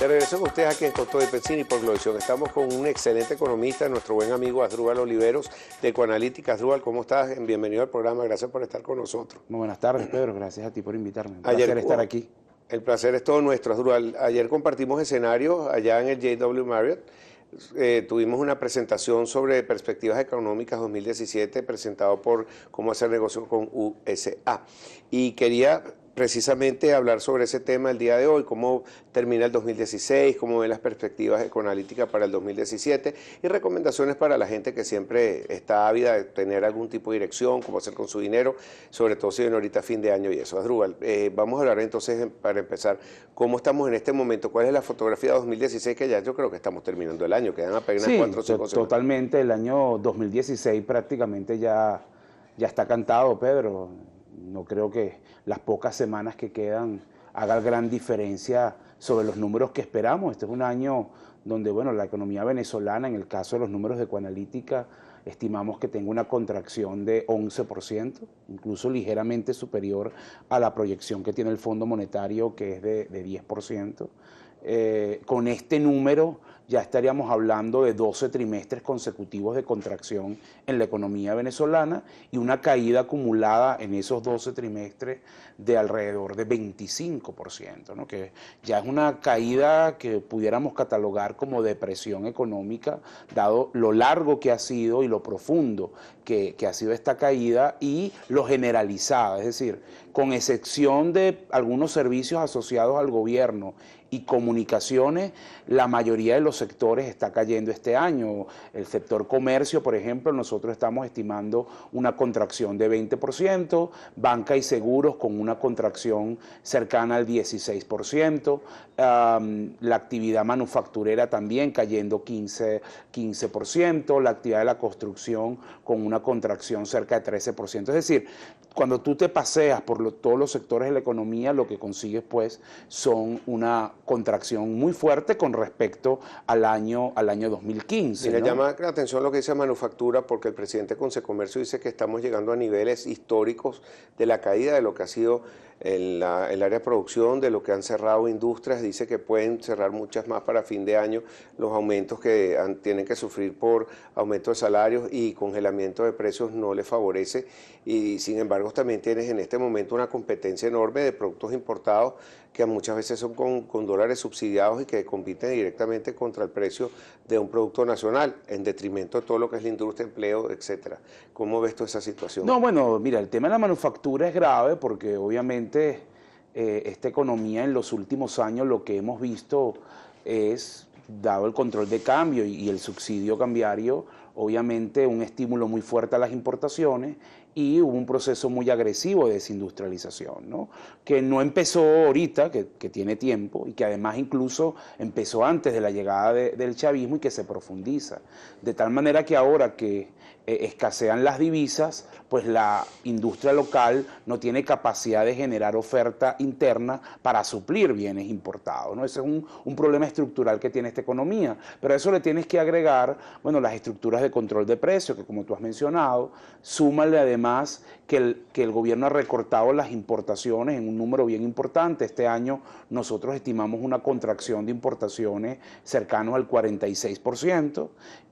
De regreso con ustedes aquí en Costo de Pensini por Globovisión. Estamos con un excelente economista, nuestro buen amigo Asdrúbal Oliveros de Ecoanalítica. Asdrúbal, ¿cómo estás? Bienvenido al programa, gracias por estar con nosotros. Muy buenas tardes, Pedro, gracias a ti por invitarme. Un placer estar aquí. El placer es todo nuestro, Asdrúbal. Ayer compartimos escenarios allá en el JW Marriott. Tuvimos una presentación sobre perspectivas económicas 2017 presentado por Cómo hacer negocio con USA. Y quería precisamente hablar sobre ese tema el día de hoy, cómo termina el 2016, cómo ven las perspectivas ecoanalíticas para el 2017 y recomendaciones para la gente que siempre está ávida de tener algún tipo de dirección, cómo hacer con su dinero, sobre todo si viene ahorita fin de año y eso. Asdrúbal, vamos a hablar entonces, para empezar, cómo estamos en este momento, cuál es la fotografía de 2016, que ya yo creo que estamos terminando el año, quedan apenas 4 o 5 semanas. Totalmente, el año 2016 prácticamente ya está cantado, Pedro. No creo que las pocas semanas que quedan hagan gran diferencia sobre los números que esperamos. Este es un año donde, bueno, la economía venezolana, en el caso de los números de Ecoanalítica, estimamos que tenga una contracción de 11%, incluso ligeramente superior a la proyección que tiene el Fondo Monetario, que es de 10%. Con este número ya estaríamos hablando de 12 trimestres consecutivos de contracción en la economía venezolana y una caída acumulada en esos 12 trimestres de alrededor de 25%, ¿no? Que ya es una caída que pudiéramos catalogar como depresión económica, dado lo largo que ha sido y lo profundo que ha sido esta caída y lo generalizada, es decir, con excepción de algunos servicios asociados al gobierno y comunicaciones, la mayoría de los sectores está cayendo este año. El sector comercio, por ejemplo, nosotros estamos estimando una contracción de 20%, banca y seguros con una contracción cercana al 16%, la actividad manufacturera también cayendo 15%, la actividad de la construcción con una contracción cerca de 13%. Es decir, cuando tú te paseas por todos los sectores de la economía, lo que consigues pues son una contracción muy fuerte con respecto al año 2015. Me llama la atención lo que dice manufactura, porque el presidente de Consecomercio dice que estamos llegando a niveles históricos de la caída de lo que ha sido el área de producción, de lo que han cerrado industrias. Dice que pueden cerrar muchas más para fin de año, los aumentos que tienen que sufrir por aumento de salarios y congelamiento de precios no les favorece, y sin embargo también tienes en este momento una competencia enorme de productos importados que muchas veces son con dólares subsidiados y que compiten directamente contra el precio de un producto nacional, en detrimento de todo lo que es la industria, empleo, etcétera. ¿Cómo ves tú esa situación? No, bueno, mira, el tema de la manufactura es grave porque obviamente esta economía en los últimos años lo que hemos visto es, dado el control de cambio y el subsidio cambiario, obviamente un estímulo muy fuerte a las importaciones y hubo un proceso muy agresivo de desindustrialización, ¿no? Que no empezó ahorita, que tiene tiempo, y que además incluso empezó antes de la llegada del chavismo y que se profundiza. De tal manera que ahora que escasean las divisas, pues la industria local no tiene capacidad de generar oferta interna para suplir bienes importados, ¿no? Ese es un problema estructural que tiene esta economía, pero a eso le tienes que agregar, bueno, las estructuras de control de precios, que como tú has mencionado, súmale además que el gobierno ha recortado las importaciones en un número bien importante. Este año nosotros estimamos una contracción de importaciones cercanos al 46%,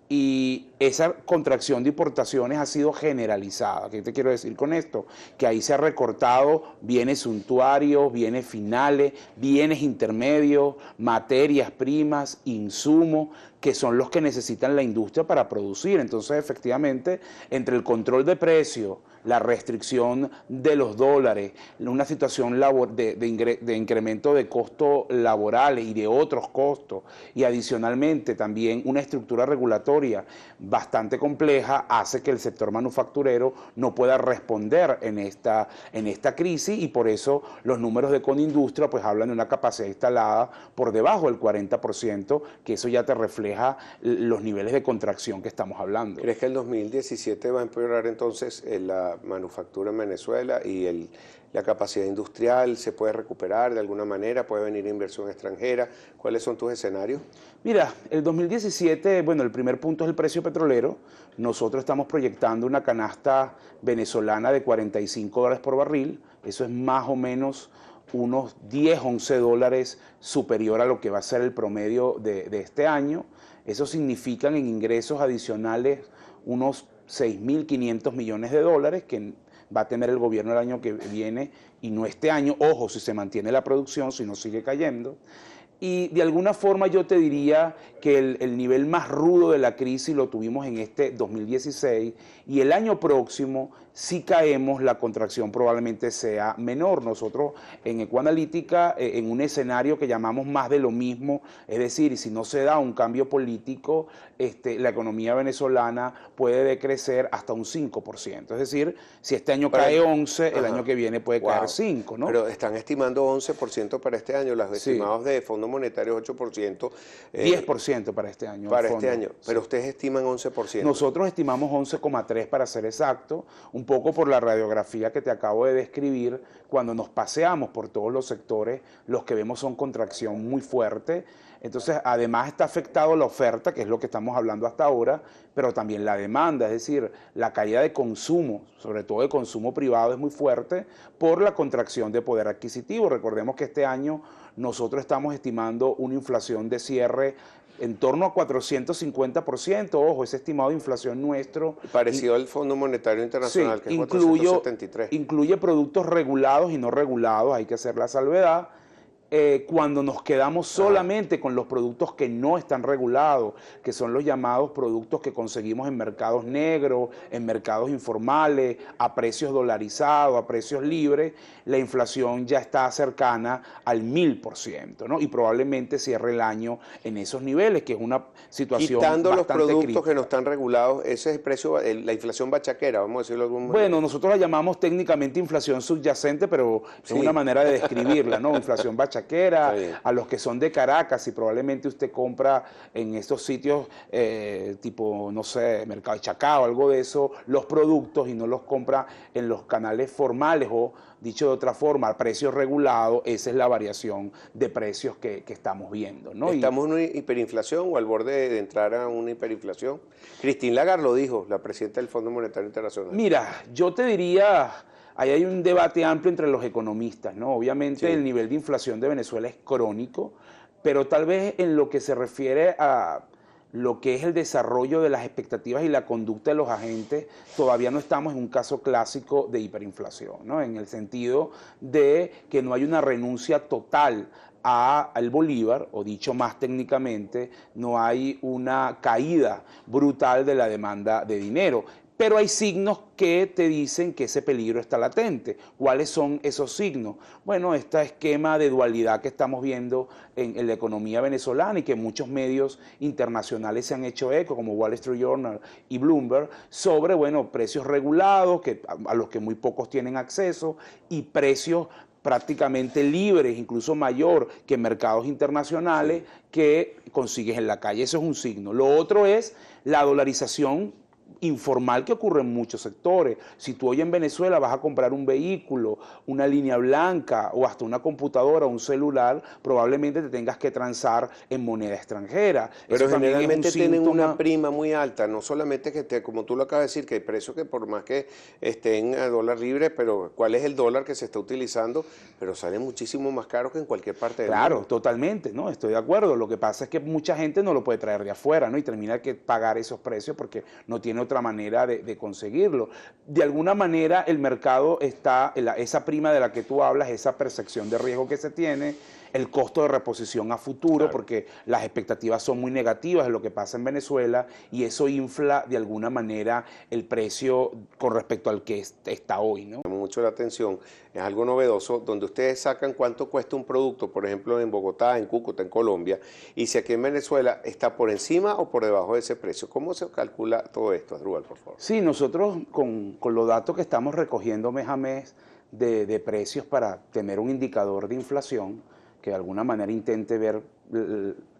y esa contracción de importaciones ha sido generalizada. ¿Qué te quiero decir con esto? Que ahí se ha recortado bienes suntuarios, bienes finales, bienes intermedios, materias primas, insumos, que son los que necesitan la industria para producir. Entonces, efectivamente, entre el control de precios, la restricción de los dólares, una situación de incremento de costos laborales y de otros costos, y adicionalmente también una estructura regulatoria bastante compleja, hace que el sector manufacturero no pueda responder en esta crisis, y por eso los números de Conindustria pues hablan de una capacidad instalada por debajo del 40%, que eso ya te refleja los niveles de contracción que estamos hablando. ¿Crees que el 2017 va a empeorar entonces la manufactura en Venezuela y la capacidad industrial se puede recuperar de alguna manera? ¿Puede venir inversión extranjera? ¿Cuáles son tus escenarios? Mira, el 2017, bueno, el primer punto es el precio petrolero. Nosotros estamos proyectando una canasta venezolana de $45 por barril. Eso es más o menos unos 10, 11 dólares superior a lo que va a ser el promedio de este año. Eso significa en ingresos adicionales unos 6.500 millones de dólares que va a tener el gobierno el año que viene y no este año. Ojo, si se mantiene la producción, si no sigue cayendo. Y de alguna forma yo te diría que el nivel más rudo de la crisis lo tuvimos en este 2016 y el año próximo, si caemos, la contracción probablemente sea menor. Nosotros en Ecoanalítica, en un escenario que llamamos más de lo mismo, es decir, si no se da un cambio político, la economía venezolana puede decrecer hasta un 5%. Es decir, si este año cae 11, el año que viene puede caer 5, ¿no? Pero están estimando 11% para este año, los estimados de Fondo Monetario 8%. 10% para este año. Para este año, pero ustedes estiman 11%. Nosotros estimamos 11,3 para ser exacto, un poco por la radiografía que te acabo de describir. Cuando nos paseamos por todos los sectores, los que vemos son contracción muy fuerte. Entonces, además está afectado la oferta, que es lo que estamos hablando hasta ahora, pero también la demanda, es decir, la caída de consumo, sobre todo de consumo privado, es muy fuerte por la contracción de poder adquisitivo. Recordemos que este año nosotros estamos estimando una inflación de cierre en torno a 450%, ojo, ese estimado de inflación nuestro. Parecido al Fondo Monetario Internacional, sí, que es 473. Incluye productos regulados y no regulados, hay que hacer la salvedad. Cuando nos quedamos solamente con los productos que no están regulados, que son los llamados productos que conseguimos en mercados negros, en mercados informales, a precios dolarizados, a precios libres, la inflación ya está cercana al 1000%, ¿no? Y probablemente cierre el año en esos niveles, que es una situación Quitando bastante los productos crítica. que no están regulados, ese es el precio, la inflación bachaquera, vamos a decirlo de algún modo. Bueno, nosotros la llamamos técnicamente inflación subyacente, pero es una manera de describirla, ¿no? Inflación bachaquera, a los que son de Caracas, y probablemente usted compra en estos sitios tipo, no sé, Mercado de Chacao, algo de eso, los productos y no los compra en los canales formales o, dicho de otra forma, al precio regulado. Esa es la variación de precios que estamos viendo, ¿no? ¿Estamos en una hiperinflación o al borde de entrar a una hiperinflación? Christine Lagarde lo dijo, la presidenta del Fondo Monetario Internacional. Mira, yo te diría, ahí hay un debate amplio entre los economistas, ¿no? Obviamente el nivel de inflación de Venezuela es crónico, pero tal vez en lo que se refiere a lo que es el desarrollo de las expectativas y la conducta de los agentes, todavía no estamos en un caso clásico de hiperinflación, ¿no? En el sentido de que no hay una renuncia total al bolívar, o dicho más técnicamente, no hay una caída brutal de la demanda de dinero. Pero hay signos que te dicen que ese peligro está latente. ¿Cuáles son esos signos? Bueno, este esquema de dualidad que estamos viendo en la economía venezolana y que muchos medios internacionales se han hecho eco, como Wall Street Journal y Bloomberg, sobre, bueno, precios regulados a los que muy pocos tienen acceso y precios prácticamente libres, incluso mayor que en mercados internacionales que consigues en la calle. Eso es un signo. Lo otro es la dolarización informal que ocurre en muchos sectores. Si tú hoy en Venezuela vas a comprar un vehículo, una línea blanca o hasta una computadora o un celular, probablemente te tengas que transar en moneda extranjera. Pero eso generalmente tienen una prima muy alta, no solamente que esté, como tú lo acabas de decir, que hay precios que por más que estén a dólar libre, pero cuál es el dólar que se está utilizando, pero salen muchísimo más caros que en cualquier parte del mundo. Claro, totalmente, ¿no? Estoy de acuerdo. Lo que pasa es que mucha gente no lo puede traer de afuera, ¿no? Y termina que pagar esos precios porque no tiene otra manera de conseguirlo. De alguna manera el mercado está, esa prima de la que tú hablas, esa percepción de riesgo que se tiene, el costo de reposición a futuro, porque las expectativas son muy negativas de lo que pasa en Venezuela y eso infla de alguna manera el precio con respecto al que está hoy, ¿no? Me llama mucho la atención, es algo novedoso, donde ustedes sacan cuánto cuesta un producto, por ejemplo en Bogotá, en Cúcuta, en Colombia, y si aquí en Venezuela está por encima o por debajo de ese precio. ¿Cómo se calcula todo esto, Asdrúbal, por favor? Sí, nosotros con los datos que estamos recogiendo mes a mes de precios para tener un indicador de inflación, que de alguna manera intente ver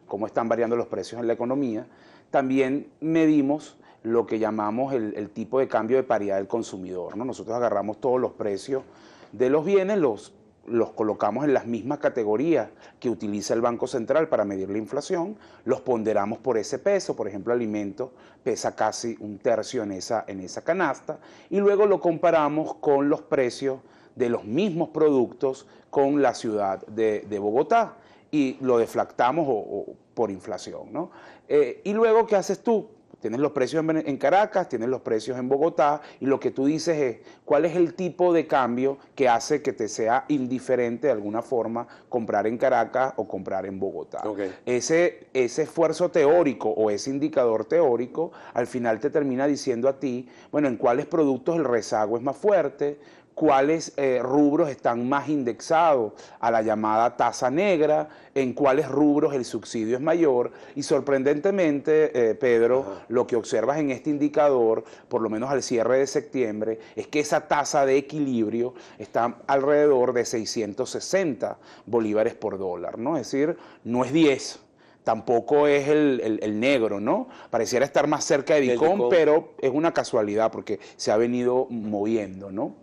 cómo están variando los precios en la economía, también medimos lo que llamamos el tipo de cambio de paridad del consumidor, ¿no? Nosotros agarramos todos los precios de los bienes, los colocamos en las mismas categorías que utiliza el Banco Central para medir la inflación, los ponderamos por ese peso. Por ejemplo, alimentos pesa casi un tercio en esa canasta, y luego lo comparamos con los precios de los mismos productos con la ciudad de Bogotá y lo deflactamos o por inflación, ¿no? Y luego, ¿qué haces tú? Tienes los precios en Caracas, tienes los precios en Bogotá, y lo que tú dices es, ¿cuál es el tipo de cambio que hace que te sea indiferente de alguna forma comprar en Caracas o comprar en Bogotá? Okay. Ese esfuerzo teórico o ese indicador teórico al final te termina diciendo a ti, bueno, en cuáles productos el rezago es más fuerte, cuáles rubros están más indexados a la llamada tasa negra, en cuáles rubros el subsidio es mayor, y sorprendentemente, Pedro, lo que observas en este indicador, por lo menos al cierre de septiembre, es que esa tasa de equilibrio está alrededor de 660 bolívares por dólar, ¿no? Es decir, no es 10. Tampoco es el negro, ¿no? Pareciera estar más cerca de Dicom, pero es una casualidad porque se ha venido moviendo, ¿no?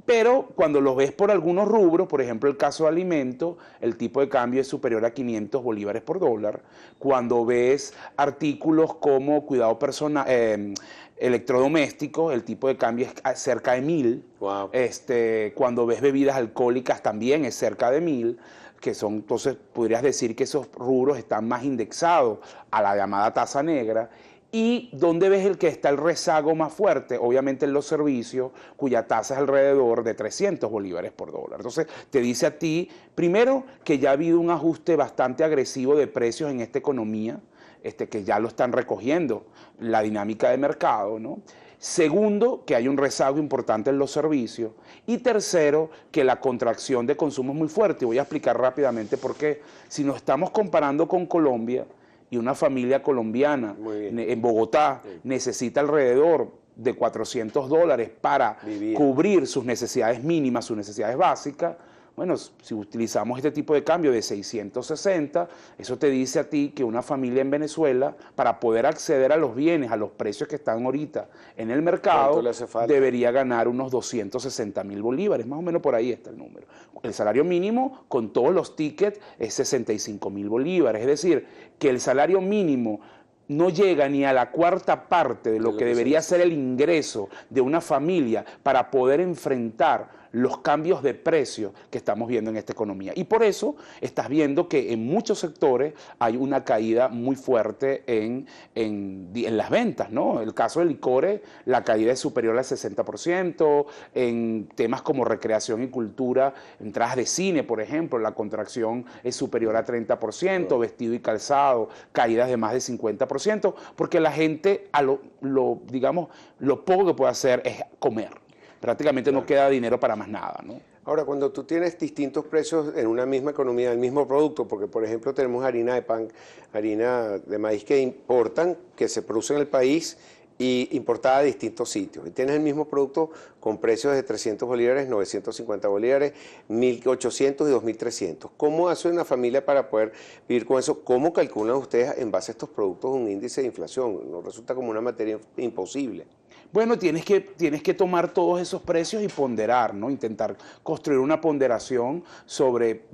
Pero cuando los ves por algunos rubros, por ejemplo el caso de alimentos, el tipo de cambio es superior a 500 bolívares por dólar. Cuando ves artículos como cuidado personal, electrodomésticos, el tipo de cambio es cerca de 1000. Wow. Cuando ves bebidas alcohólicas también es cerca de 1000. Que son, entonces podrías decir que esos rubros están más indexados a la llamada tasa negra. ¿Y dónde ves el que está el rezago más fuerte? Obviamente en los servicios, cuya tasa es alrededor de 300 bolívares por dólar. Entonces te dice a ti, primero, que ya ha habido un ajuste bastante agresivo de precios en esta economía, que ya lo están recogiendo la dinámica de mercado, ¿no? Segundo, que hay un rezago importante en los servicios. Y tercero, que la contracción de consumo es muy fuerte. Y voy a explicar rápidamente por qué. Si nos estamos comparando con Colombia, y una familia colombiana en Bogotá necesita alrededor de $400 para cubrir sus necesidades mínimas, sus necesidades básicas. Bueno, si utilizamos este tipo de cambio de 660, eso te dice a ti que una familia en Venezuela, para poder acceder a los bienes, a los precios que están ahorita en el mercado, debería ganar unos 260.000 bolívares, más o menos por ahí está el número. El salario mínimo con todos los tickets es 65.000 bolívares, es decir, que el salario mínimo no llega ni a la cuarta parte de lo que debería ser el ingreso de una familia para poder enfrentar los cambios de precio que estamos viendo en esta economía. Y por eso estás viendo que en muchos sectores hay una caída muy fuerte en las ventas, ¿no? El caso de licores, la caída es superior al 60%, en temas como recreación y cultura, entradas de cine, por ejemplo, la contracción es superior a 30%, vestido y calzado, caídas de más de 50%, porque la gente, digamos, lo poco que puede hacer es comer. Prácticamente no queda dinero para más nada, ¿no? Ahora, cuando tú tienes distintos precios en una misma economía, del mismo producto, porque por ejemplo tenemos harina de pan, harina de maíz que importan, que se produce en el país y importada de distintos sitios. Y tienes el mismo producto con precios de 300 bolívares, 950 bolívares, 1.800 y 2.300. ¿Cómo hace una familia para poder vivir con eso? ¿Cómo calculan ustedes en base a estos productos un índice de inflación? Nos resulta como una materia imposible. Bueno, tienes que tomar todos esos precios y ponderar, ¿no? Intentar construir una ponderación sobre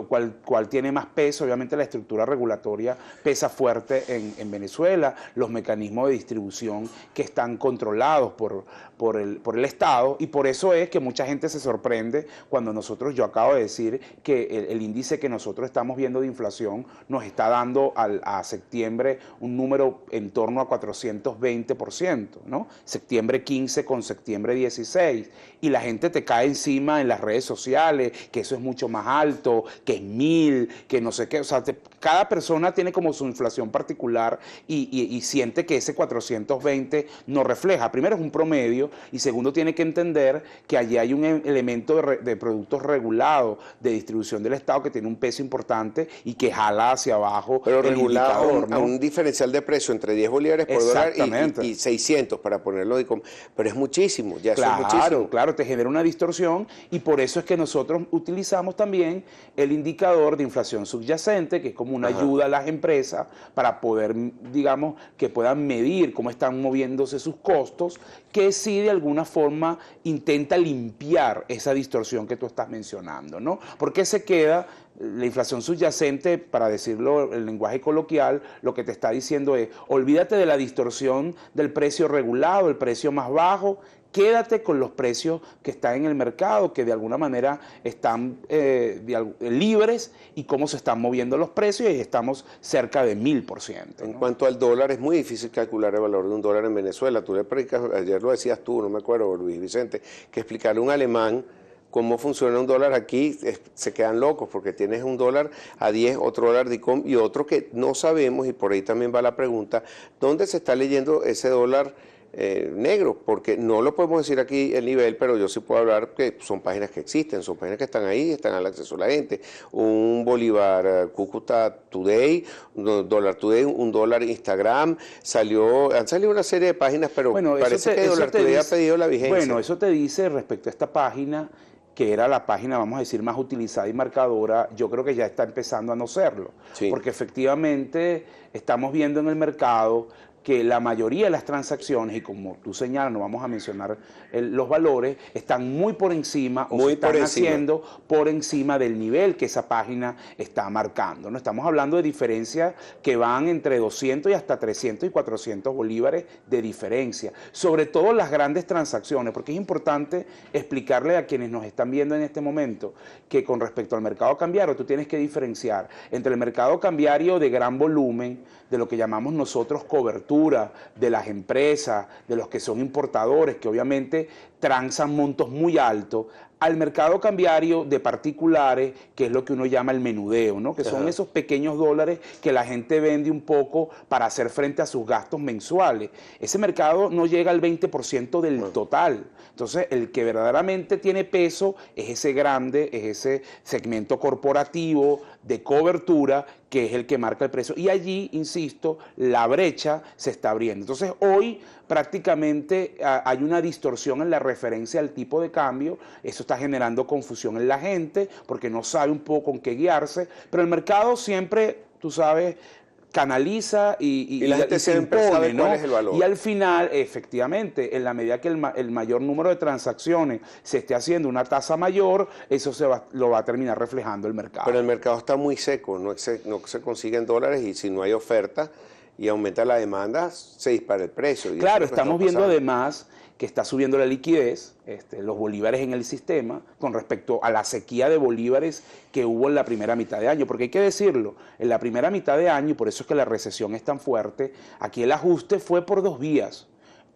cuál tiene más peso. Obviamente la estructura regulatoria pesa fuerte en Venezuela, los mecanismos de distribución que están controlados por el Estado, y por eso es que mucha gente se sorprende cuando yo acabo de decir que el índice que nosotros estamos viendo de inflación nos está dando a septiembre un número en torno a 420%, ¿no? Septiembre 15 con septiembre 16, y la gente te cae encima en las redes sociales, que eso es mucho más alto, que es 1000, que no sé qué, o sea, cada persona tiene como su inflación particular y siente que ese 420 no refleja. Primero es un promedio, y segundo tiene que entender que allí hay un elemento de productos regulados de distribución del Estado que tiene un peso importante y que jala hacia abajo. Pero regulado, ¿no? A un diferencial de precio entre 10 bolívares por dólar y 600 para ponerlo. Pero es muchísimo, ya claro, eso es muchísimo. Claro, te genera una distorsión, y por eso es que nosotros utilizamos también el indicador de inflación subyacente, que es como una ayuda a las empresas para poder, digamos, que puedan medir cómo están moviéndose sus costos, que sí de alguna forma intenta limpiar esa distorsión que tú estás mencionando, ¿no? Porque se queda La inflación subyacente, para decirlo en lenguaje coloquial, lo que te está diciendo es, olvídate de la distorsión del precio regulado, el precio más bajo, quédate con los precios que están en el mercado, que de alguna manera están libres, y cómo se están moviendo los precios, y estamos cerca de 1000%. En cuanto al dólar, es muy difícil calcular el valor de un dólar en Venezuela. Tú le predicas, ayer lo decías tú, no me acuerdo, Luis Vicente, que explicarle a un alemán cómo funciona un dólar aquí, se quedan locos, porque tienes un dólar a 10, otro dólar DICOM y otro que no sabemos, y por ahí también va la pregunta, ¿dónde se está leyendo ese dólar negro? Porque no lo podemos decir aquí el nivel, pero yo sí puedo hablar que son páginas que existen, son páginas que están ahí, están al acceso de la gente. Un Bolívar Cúcuta Today, un dólar Today, un dólar Instagram, han salido una serie de páginas, pero bueno, parece que Dólar Today ha pedido la vigencia. Bueno, eso te dice respecto a esta página, que era la página, vamos a decir, más utilizada y marcadora, yo creo que ya está empezando a no serlo. Sí. Porque efectivamente estamos viendo en el mercado que la mayoría de las transacciones, y como tú señalas, no vamos a mencionar los valores, están muy por encima, o se están haciendo por encima del nivel que esa página está marcando, ¿no? Estamos hablando de diferencias que van entre 200 y hasta 300 y 400 bolívares de diferencia, sobre todo las grandes transacciones, porque es importante explicarle a quienes nos están viendo en este momento que con respecto al mercado cambiario tú tienes que diferenciar entre el mercado cambiario de gran volumen, de lo que llamamos nosotros cobertura, de las empresas, de los que son importadores, que obviamente transan montos muy altos, al mercado cambiario de particulares, que es lo que uno llama el menudeo, ¿no? Que son esos pequeños dólares que la gente vende un poco para hacer frente a sus gastos mensuales. Ese mercado no llega al 20% del total. Entonces, el que verdaderamente tiene peso es ese grande, es ese segmento corporativo de cobertura, que es el que marca el precio. Y allí, insisto, la brecha se está abriendo. Entonces, hoy prácticamente hay una distorsión en la referencia al tipo de cambio. Eso está generando confusión en la gente porque no sabe un poco con qué guiarse. Pero el mercado siempre, tú sabes, canaliza y la gente siempre sabe, ¿no?, cuál es el valor. Y al final, efectivamente, en la medida que el mayor número de transacciones se esté haciendo una tasa mayor, eso lo va a terminar reflejando el mercado. Pero el mercado está muy seco, no se consiguen dólares, y si no hay oferta y aumenta la demanda, se dispara el precio. Claro, estamos viendo además que está subiendo la liquidez, los bolívares en el sistema, con respecto a la sequía de bolívares que hubo en la primera mitad de año. Porque hay que decirlo, en la primera mitad de año, y por eso es que la recesión es tan fuerte, aquí el ajuste fue por dos vías.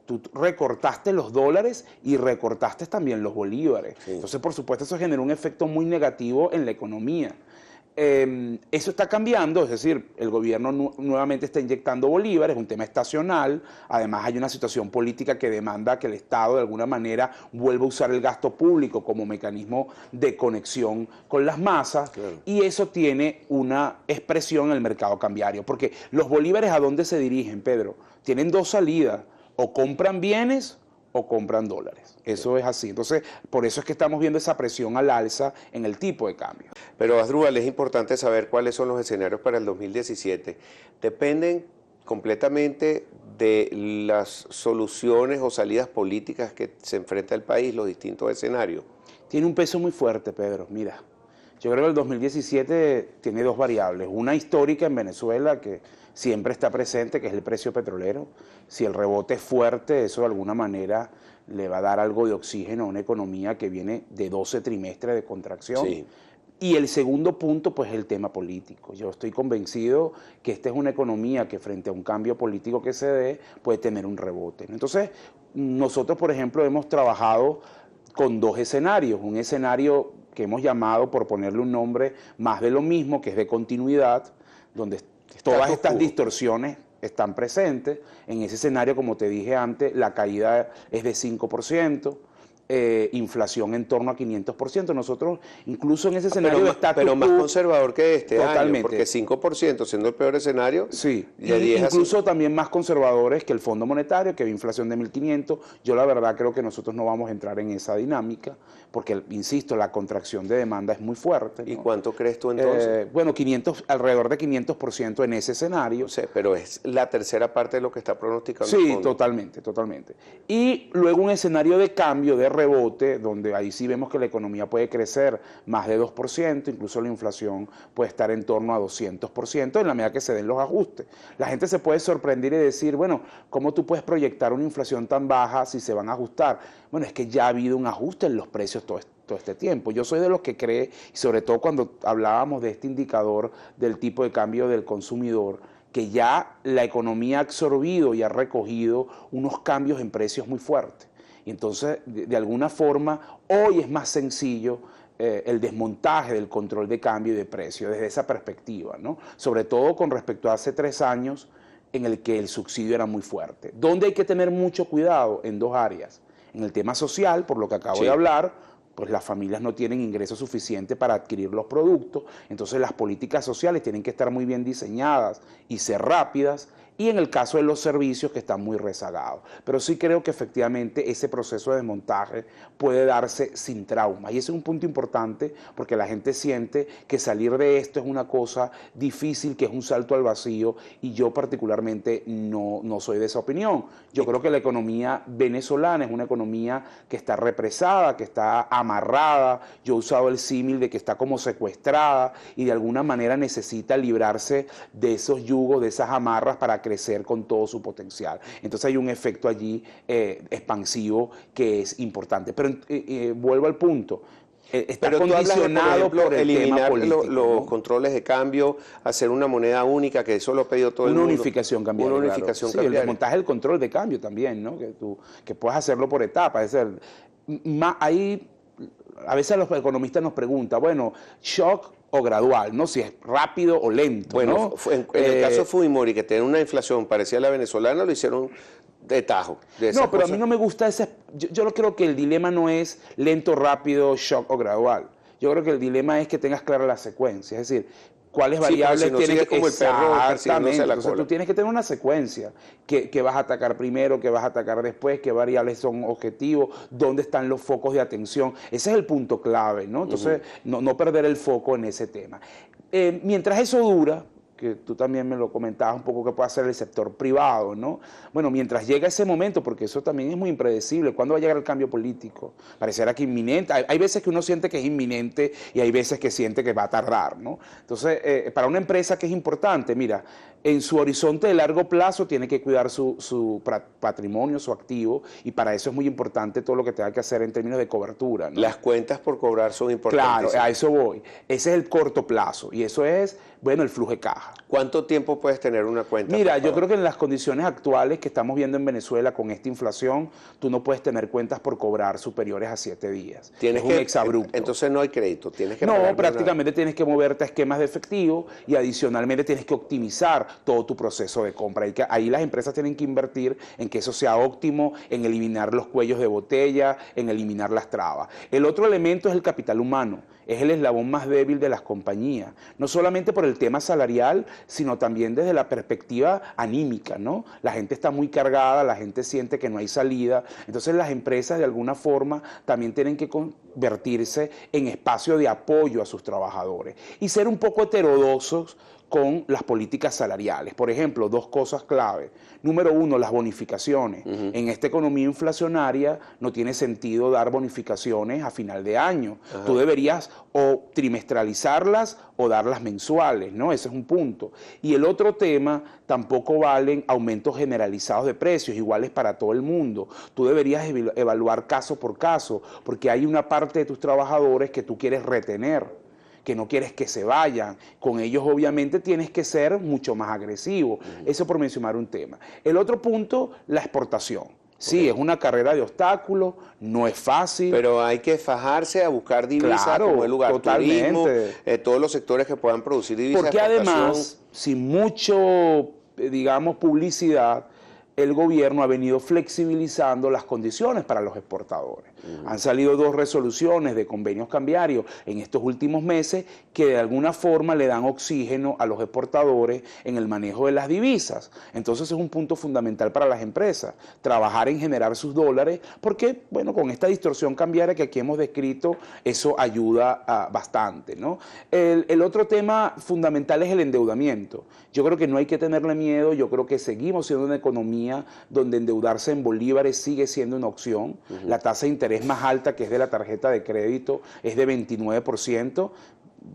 Tú recortaste los dólares y recortaste también los bolívares. Sí. Entonces, por supuesto, eso generó un efecto muy negativo en la economía. Eso está cambiando, es decir, el gobierno nuevamente está inyectando bolívares, es un tema estacional. Además hay una situación política que demanda que el Estado de alguna manera vuelva a usar el gasto público como mecanismo de conexión con las masas, claro. Y eso tiene una expresión en el mercado cambiario, porque los bolívares, ¿a dónde se dirigen, Pedro? Tienen dos salidas: o compran bienes o compran dólares. Eso es así. Entonces, por eso es que estamos viendo esa presión al alza en el tipo de cambio. Pero, Asdrúbal, es importante saber cuáles son los escenarios para el 2017. Dependen completamente de las soluciones o salidas políticas que se enfrenta el país, los distintos escenarios. Tiene un peso muy fuerte, Pedro. Mira, yo creo que el 2017 tiene dos variables. Una histórica en Venezuela, que siempre está presente, que es el precio petrolero. Si el rebote es fuerte, eso de alguna manera le va a dar algo de oxígeno a una economía que viene de 12 trimestres de contracción. Sí. Y el segundo punto, pues, es el tema político. Yo estoy convencido que esta es una economía que, frente a un cambio político que se dé, puede tener un rebote. Entonces, nosotros, por ejemplo, hemos trabajado con dos escenarios. Un escenario que hemos llamado, por ponerle un nombre, más de lo mismo, que es de continuidad, donde todas estas distorsiones están presentes. En ese escenario, como te dije antes, la caída es de 5%, inflación en torno a 500%. Nosotros, incluso en ese escenario de status quo, pero más conservador que este año, porque 5% siendo el peor escenario. Sí, y incluso también más conservadores que el Fondo Monetario, que ve inflación de 1.500. Yo la verdad creo que nosotros no vamos a entrar en esa dinámica, porque, insisto, la contracción de demanda es muy fuerte, ¿no? ¿Y cuánto crees tú entonces? Bueno, alrededor de 500% en ese escenario. No sé, pero es la tercera parte de lo que está pronosticando el fondo. Sí, totalmente. Y luego un escenario de cambio, de rebote, donde ahí sí vemos que la economía puede crecer más de 2%, incluso la inflación puede estar en torno a 200% en la medida que se den los ajustes. La gente se puede sorprender y decir, bueno, ¿cómo tú puedes proyectar una inflación tan baja si se van a ajustar? Bueno, es que ya ha habido un ajuste en los precios todo este tiempo. Yo soy de los que cree, y sobre todo cuando hablábamos de este indicador del tipo de cambio del consumidor, que ya la economía ha absorbido y ha recogido unos cambios en precios muy fuertes. Y entonces, de alguna forma, hoy es más sencillo el desmontaje del control de cambio y de precio desde esa perspectiva, ¿no? Sobre todo con respecto a hace 3 años en el que el subsidio era muy fuerte. ¿Dónde hay que tener mucho cuidado? En 2 áreas. En el tema social, por lo que acabo de hablar, pues las familias no tienen ingresos suficientes para adquirir los productos, entonces las políticas sociales tienen que estar muy bien diseñadas y ser rápidas, y en el caso de los servicios que están muy rezagados. Pero sí creo que efectivamente ese proceso de desmontaje puede darse sin trauma, y ese es un punto importante porque la gente siente que salir de esto es una cosa difícil, que es un salto al vacío, y yo particularmente no soy de esa opinión. Yo creo que la economía venezolana es una economía que está represada, que está amarrada. Yo he usado el símil de que está como secuestrada y de alguna manera necesita librarse de esos yugos, de esas amarras para crecer con todo su potencial. Entonces hay un efecto allí expansivo que es importante. Pero vuelvo al punto. Está condicionado por el eliminar tema político, los controles de cambio, hacer una moneda única, que eso lo ha pedido todo el mundo. Una unificación cambiaria. Una unificación cambiaria. Sí, el cambiaria. desmontaje del control de cambio también, ¿no? Que puedas hacerlo por etapas. Es decir, ahí a veces los economistas nos preguntan, bueno, shock o gradual, ¿no? Si es rápido o lento, bueno, ¿no? En el caso de Fujimori, que tenía una inflación parecida a la venezolana, lo hicieron de tajo. No, pero a mí no me gusta ese. Yo creo que el dilema no es lento, rápido, shock o gradual. Yo creo que el dilema es que tengas clara la secuencia, es decir, cuáles variables si no tienes que... como el perro Exactamente, la entonces cola. tú tienes que tener una secuencia, que vas a atacar primero, que vas a atacar después, qué variables son objetivos, dónde están los focos de atención. Ese es el punto clave, ¿no? Entonces, no perder el foco en ese tema. Mientras eso dura, que tú también me lo comentabas un poco, que puede hacer el sector privado, ¿no? Bueno, mientras llega ese momento, porque eso también es muy impredecible, ¿cuándo va a llegar el cambio político? Pareciera que inminente, hay veces que uno siente que es inminente y hay veces que siente que va a tardar, ¿no? Entonces, para una empresa que es importante, mira, en su horizonte de largo plazo tiene que cuidar su patrimonio, su activo, y para eso es muy importante todo lo que tenga que hacer en términos de cobertura, ¿no? Las cuentas por cobrar son importantes. Claro, a eso voy. Ese es el corto plazo, y eso es, bueno, el flujo de caja. ¿Cuánto tiempo puedes tener una cuenta? Mira, yo creo que en las condiciones actuales que estamos viendo en Venezuela con esta inflación, tú no puedes tener cuentas por cobrar superiores a 7 días. Tienes es un exabrupto. Entonces no hay crédito, tienes que... No, prácticamente tienes que moverte a esquemas de efectivo y adicionalmente tienes que optimizar todo tu proceso de compra. Ahí las empresas tienen que invertir en que eso sea óptimo, en eliminar los cuellos de botella, en eliminar las trabas. El otro elemento es el capital humano. Es el eslabón más débil de las compañías, no solamente por el tema salarial, sino también desde la perspectiva anímica, ¿no? La gente está muy cargada, la gente siente que no hay salida, entonces las empresas de alguna forma también tienen que convertirse en espacio de apoyo a sus trabajadores y ser un poco heterodoxos con las políticas salariales. Por ejemplo, 2 cosas clave. Número 1, las bonificaciones. En esta economía inflacionaria no tiene sentido dar bonificaciones a final de año. Tú deberías o trimestralizarlas o darlas mensuales, ¿no? Ese es un punto. Y el otro tema, tampoco valen aumentos generalizados de precios, iguales para todo el mundo. Tú deberías evaluar caso por caso, porque hay una parte de tus trabajadores que tú quieres retener, que no quieres que se vayan. Con ellos obviamente tienes que ser mucho más agresivo. Eso por mencionar un tema. El otro punto, la exportación. Sí, es una carrera de obstáculos, no es fácil. Pero hay que fajarse a buscar divisas, claro, como el lugar, totalmente. turismo, todos los sectores que puedan producir divisas. Porque además, sin mucho, digamos, publicidad, el gobierno ha venido flexibilizando las condiciones para los exportadores. Han salido 2 resoluciones de convenios cambiarios en estos últimos meses que de alguna forma le dan oxígeno a los exportadores en el manejo de las divisas. Entonces es un punto fundamental para las empresas, trabajar en generar sus dólares, porque, bueno, con esta distorsión cambiaria que aquí hemos descrito, eso ayuda bastante, ¿no? El otro tema fundamental es el endeudamiento. Yo creo que no hay que tenerle miedo, yo creo que seguimos siendo una economía economía donde endeudarse en bolívares sigue siendo una opción. La tasa de interés más alta, que es de la tarjeta de crédito, es de 29%.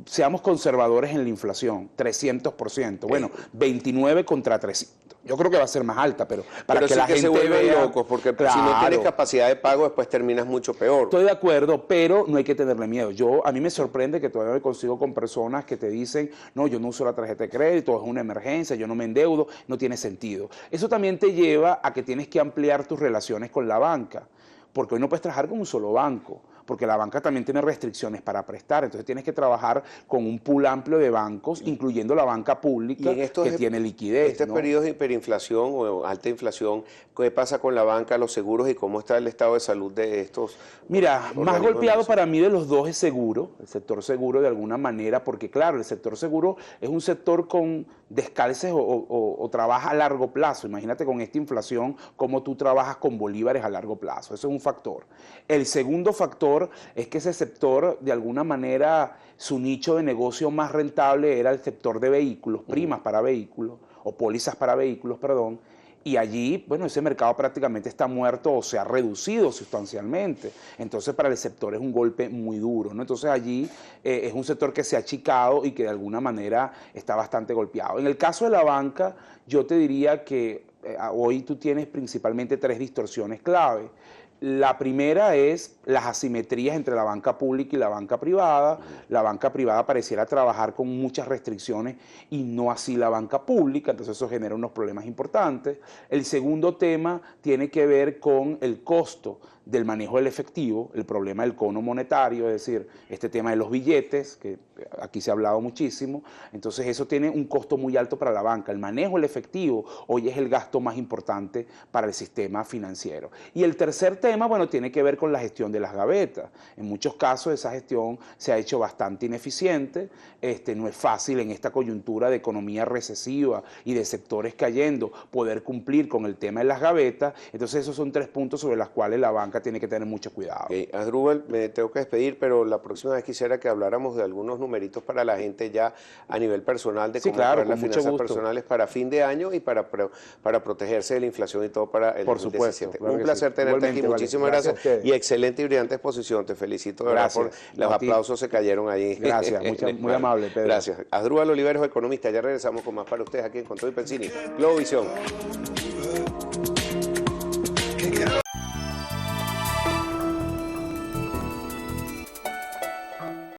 Seamos conservadores en la inflación, 300%. Bueno, 29 contra 300. Yo creo que va a ser más alta, pero para pero que sí la que gente se vuelven vea, locos, porque claro, si no tienes capacidad de pago, después terminas mucho peor. Estoy de acuerdo, pero no hay que tenerle miedo. A mí me sorprende que todavía me consigo con personas que te dicen, no, yo no uso la tarjeta de crédito, es una emergencia, yo no me endeudo, no tiene sentido. Eso también te lleva a que tienes que ampliar tus relaciones con la banca, porque hoy no puedes trabajar con un solo banco, porque la banca también tiene restricciones para prestar, entonces tienes que trabajar con un pool amplio de bancos, incluyendo la banca pública, que tiene liquidez. Este ¿no? periodo de hiperinflación o alta inflación, ¿qué pasa con la banca, los seguros y cómo está el estado de salud de estos? Mira, más golpeado para mí de los dos es seguro, el sector seguro de alguna manera, porque claro, el sector seguro es un sector con descalces o trabaja a largo plazo. Imagínate con esta inflación cómo tú trabajas con bolívares a largo plazo, eso es un factor. El segundo factor es que ese sector, de alguna manera, su nicho de negocio más rentable era el sector de vehículos, primas para vehículos, o pólizas para vehículos, perdón, y allí, bueno, ese mercado prácticamente está muerto o se ha reducido sustancialmente. Entonces, para el sector es un golpe muy duro, ¿no? Entonces, allí es un sector que se ha achicado y que de alguna manera está bastante golpeado. En el caso de la banca, yo te diría que hoy tú tienes principalmente tres distorsiones clave. La primera es las asimetrías entre la banca pública y la banca privada. La banca privada pareciera trabajar con muchas restricciones y no así la banca pública, entonces eso genera unos problemas importantes. El segundo tema tiene que ver con el costo del manejo del efectivo, el problema del cono monetario, es decir, este tema de los billetes, que aquí se ha hablado muchísimo, entonces eso tiene un costo muy alto para la banca. El manejo del efectivo hoy es el gasto más importante para el sistema financiero. Y el tercer tema, bueno, tiene que ver con la gestión de las gavetas. En muchos casos esa gestión se ha hecho bastante ineficiente, no es fácil en esta coyuntura de economía recesiva y de sectores cayendo poder cumplir con el tema de las gavetas, entonces esos son tres puntos sobre los cuales la banca tiene que tener mucho cuidado. Okay. Asdrúbal, me tengo que despedir, pero la próxima vez quisiera que habláramos de algunos numeritos para la gente ya a nivel personal, de cómo claro, las finanzas personales para fin de año y para protegerse de la inflación y todo para el 2017. Supuesto, claro. Un placer tenerte aquí, muchísimas gracias y excelente y brillante exposición, te felicito de verdad por los aplausos se cayeron ahí. Gracias, muy amable, Pedro. Gracias. Asdrúbal Oliveros, economista, ya regresamos con más para ustedes aquí en Con Todo y Pensini, Globovisión.